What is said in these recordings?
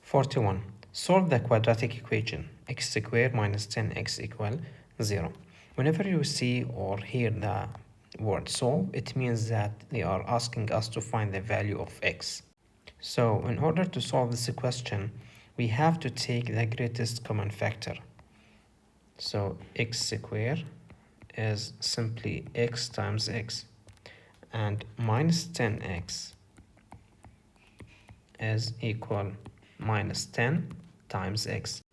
41. Solve the quadratic equation x squared minus 10x equal 0. Whenever you see or hear the word solve, it means that they are asking us to find the value of x. So in order to solve this question, we have to take the greatest common factor. So x squared is simply x times x, and minus 10x is equal minus 10 times x.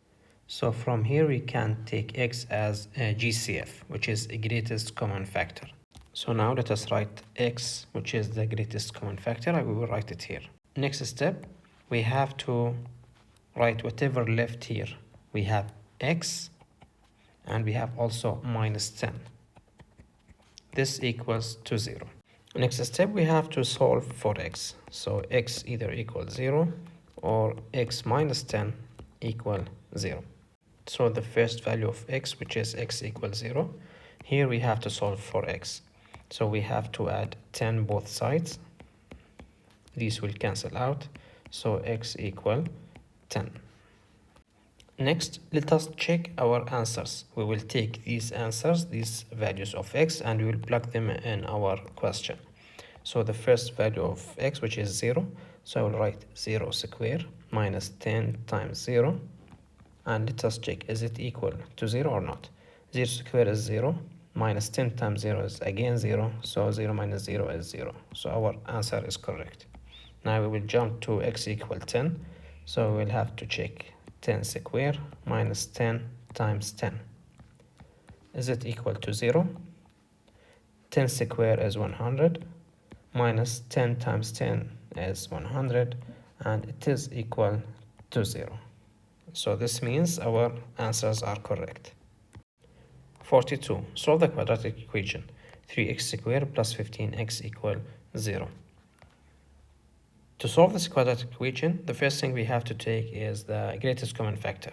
So from here we can take x as a GCF, which is the greatest common factor. So now let us write x, which is the greatest common factor. I will write it here. Next step, we have to write whatever left here. We have x and we have also minus 10. This equals to 0. Next step, we have to solve for x. So x either equals 0 or x minus 10 equal 0. So the first value of x, which is x equals 0, here we have to solve for x. So we have to add 10 both sides. These will cancel out. So x equal 10. Next, let us check our answers. We will take these answers, these values of x, and we will plug them in our question. So the first value of x, which is 0, so I will write 0 squared minus 10 times 0. And let us check, is it equal to 0 or not? 0 squared is 0, minus 10 times 0 is again 0, so 0 minus 0 is 0. So our answer is correct. Now we will jump to x equal 10, so we will have to check 10 squared minus 10 times 10. Is it equal to 0? 10 squared is 100, minus 10 times 10 is 100, and it is equal to 0. So this means our answers are correct. 42. Solve the quadratic equation 3x squared plus 15x equal 0. To solve this quadratic equation, the first thing we have to take is the greatest common factor.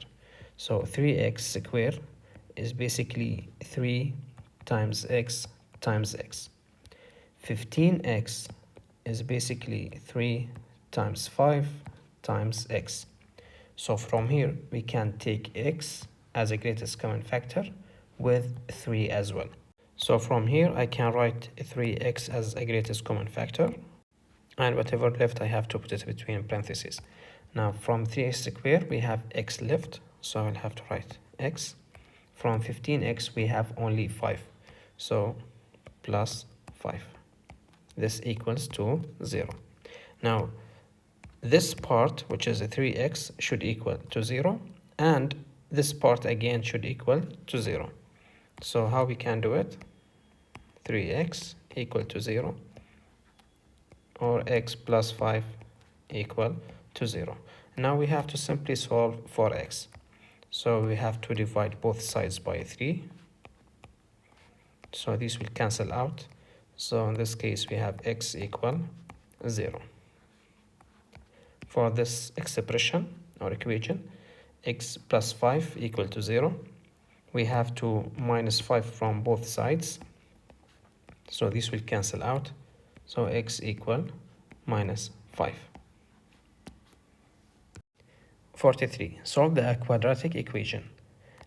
So 3x squared is basically 3 times x times x. 15x is basically 3 times 5 times x. So from here, we can take x as a greatest common factor with 3 as well. So from here, I can write 3x as a greatest common factor. And whatever left, I have to put it between parentheses. Now from 3x squared, we have x left. So I'll have to write x. From 15x, we have only 5. So plus 5. This equals to 0. Now, this part, which is a 3x, should equal to 0. And this part again should equal to 0. So how we can do it? 3x equal to 0. Or x plus 5 equal to 0. Now we have to simply solve for x. So we have to divide both sides by 3. So these will cancel out. So in this case, we have x equal 0. For this expression or equation, x plus 5 equal to 0. We have to minus 5 from both sides. So this will cancel out. So x equal minus 5. 43. Solve the quadratic equation.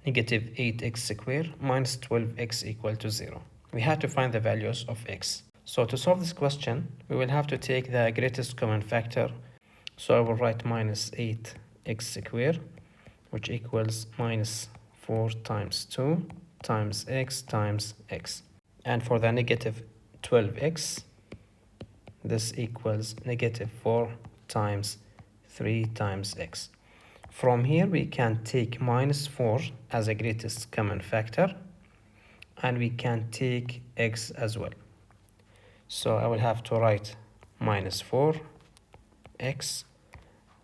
Negative 8x squared minus 12x equal to 0. We have to find the values of x. So to solve this question, we will have to take the greatest common factor. So I will write minus 8x squared, which equals minus 4 times 2 times x times x. And for the negative 12x, this equals negative 4 times 3 times x. From here, we can take minus 4 as a greatest common factor, and we can take x as well. So I will have to write minus 4x.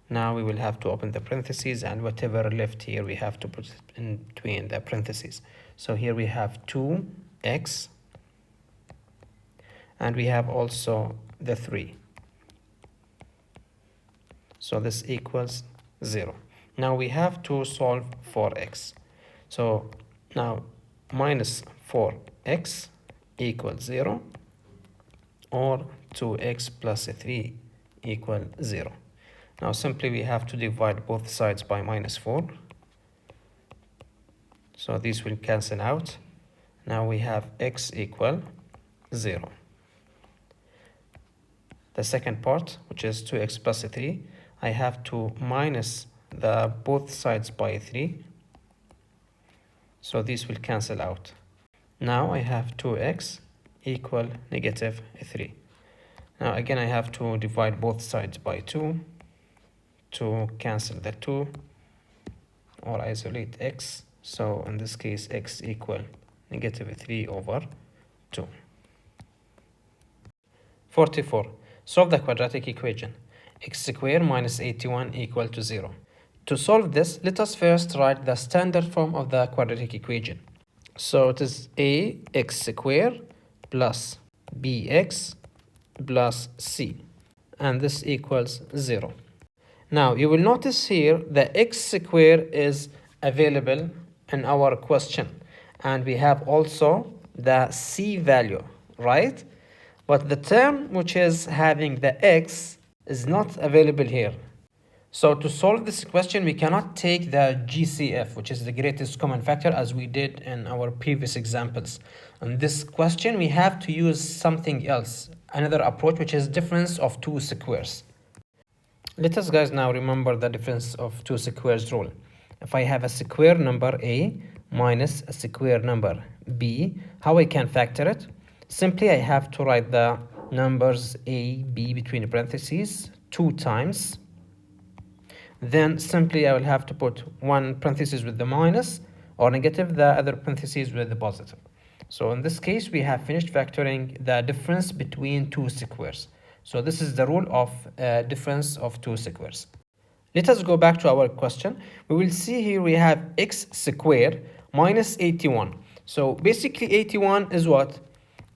Now we will have to open the parentheses, and whatever left here, we have to put it in between the parentheses. So here we have 2x, and we have also the 3. So this equals 0. Now we have to solve for x. So now minus 4x equals 0, or 2x plus 3 equal 0. Now simply we have to divide both sides by -4. So these will cancel out. Now we have x equal 0. The second part, which is 2x plus 3, I have to minus the both sides by 3. So these will cancel out. Now I have 2x equal -3. Now again I have to divide both sides by 2 to cancel the 2 or isolate x. So in this case x equal -3 over 2. 44. Solve the quadratic equation x squared minus 81 equal to 0. To solve this, let us first write the standard form of the quadratic equation. So it is ax squared plus bx plus c, and this equals 0. Now you will notice here the x squared is available in our question, and we have also the c value, right? But the term which is having the x is not available here. So to solve this question, we cannot take the GCF, which is the greatest common factor, as we did in our previous examples. In this question, we have to use something else, another approach, which is difference of two squares. Let us guys now remember the difference of two squares rule. If I have a square number a minus a square number b, how I can factor it? Simply I have to write the numbers a, b between parentheses 2 times. Then simply I will have to put one parenthesis with the minus or negative, the other parentheses with the positive. So in this case, we have finished factoring the difference between two squares. So this is the rule of difference of two squares. Let us go back to our question. We will see here we have x squared minus 81. So basically 81 is what?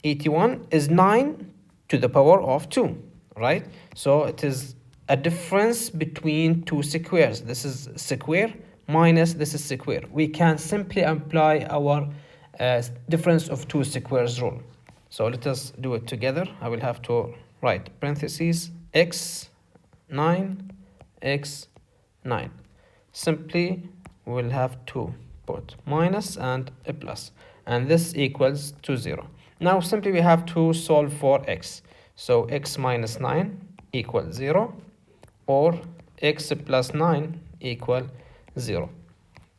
81 is 9 to the power of 2, right? So it is a difference between two squares. This is square minus this is square. We can simply apply our difference of two squares rule. So let us do it together. I will have to write parentheses x 9 x 9. Simply we will have to put minus and a plus, and this equals to 0. Now simply we have to solve for x. So x minus 9 equals 0, or x plus 9 equal 0.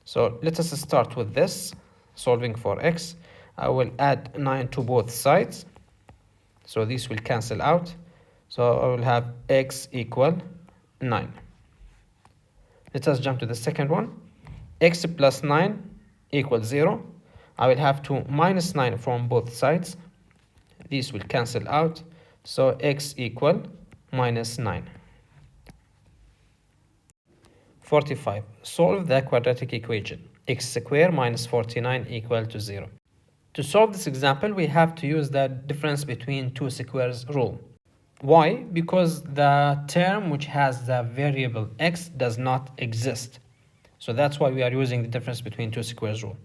So let us start with this, solving for x. I will add 9 to both sides, so this will cancel out. So I will have x equal 9. Let us jump to the second one. X plus 9 equals 0. I will have to minus 9 from both sides. These will cancel out. So x equal minus 9. 45. Solve the quadratic equation. X squared minus 49 equal to 0. To solve this example, we have to use the difference between two squares rule. Why? Because the term which has the variable x does not exist. So that's why we are using the difference between two squares rule.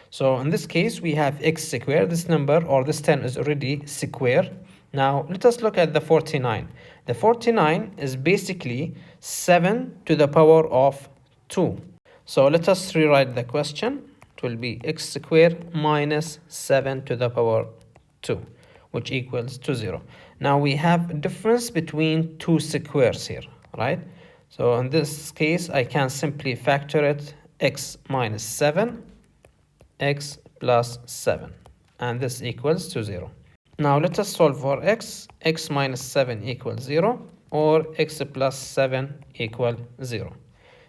So in this case, we have x squared. This number or this term is already square. Now let us look at the 49. The 49 is basically 7 to the power of 2. So let us rewrite the question. It will be x squared minus 7 to the power 2, which equals to 0. Now we have a difference between two squares here, right? So in this case, I can simply factor it x minus 7, x plus 7, and this equals to 0. Now let us solve for x. X minus 7 equals 0, or x plus 7 equal 0.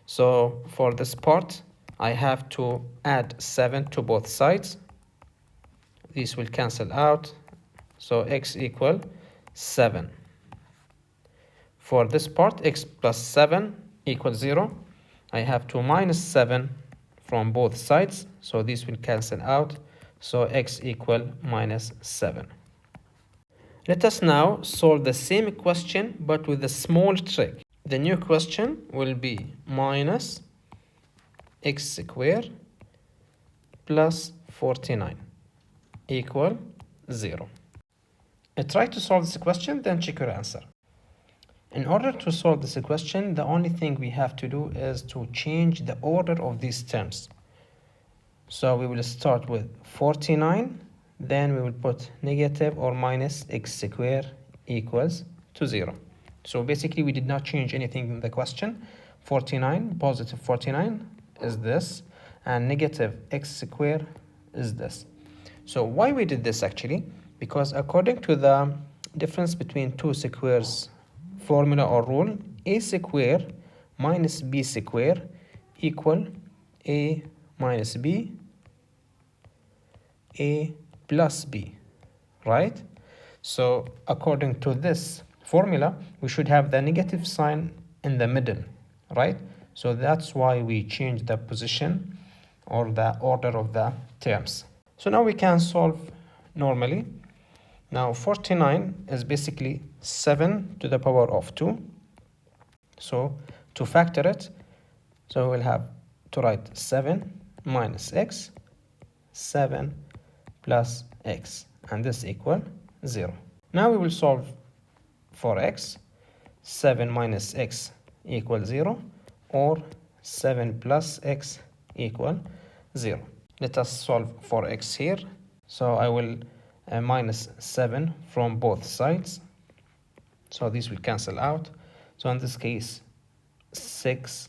So for this part, I have to add 7 to both sides. These will cancel out. So x equal 7. For this part, x plus 7 equals 0. I have to minus 7 from both sides. So these will cancel out. So x equal minus 7. Let us now solve the same question, but with a small trick. The new question will be minus x squared plus 49 equal 0. Try to solve this question, then check your answer. In order to solve this question, the only thing we have to do is to change the order of these terms. So we will start with 49, then we will put negative or minus x squared equals to 0. So basically we did not change anything in the question. 49, positive 49 is this, and negative x squared is this. So why we did this actually? Because according to the difference between two squares formula or rule, a squared minus b squared equal a minus b, a plus b, right? So according to this formula, we should have the negative sign in the middle, right? So that's why we change the position or the order of the terms. So now we can solve normally. Now 49 is basically 7 to the power of 2. So to factor it, so we'll have to write 7 minus x, 7 plus x, and this equal 0. Now we will solve for x. 7 minus x equals 0, or 7 plus x equal 0. Let us solve for x here. So I will minus 7 from both sides. So this will cancel out. So in this case, x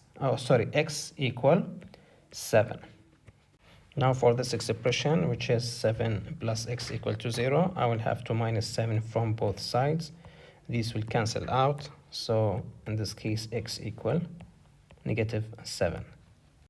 equal 7. Now for this expression, which is 7 plus x equal to 0, I will have to minus 7 from both sides. These will cancel out. So in this case, x equal negative 7.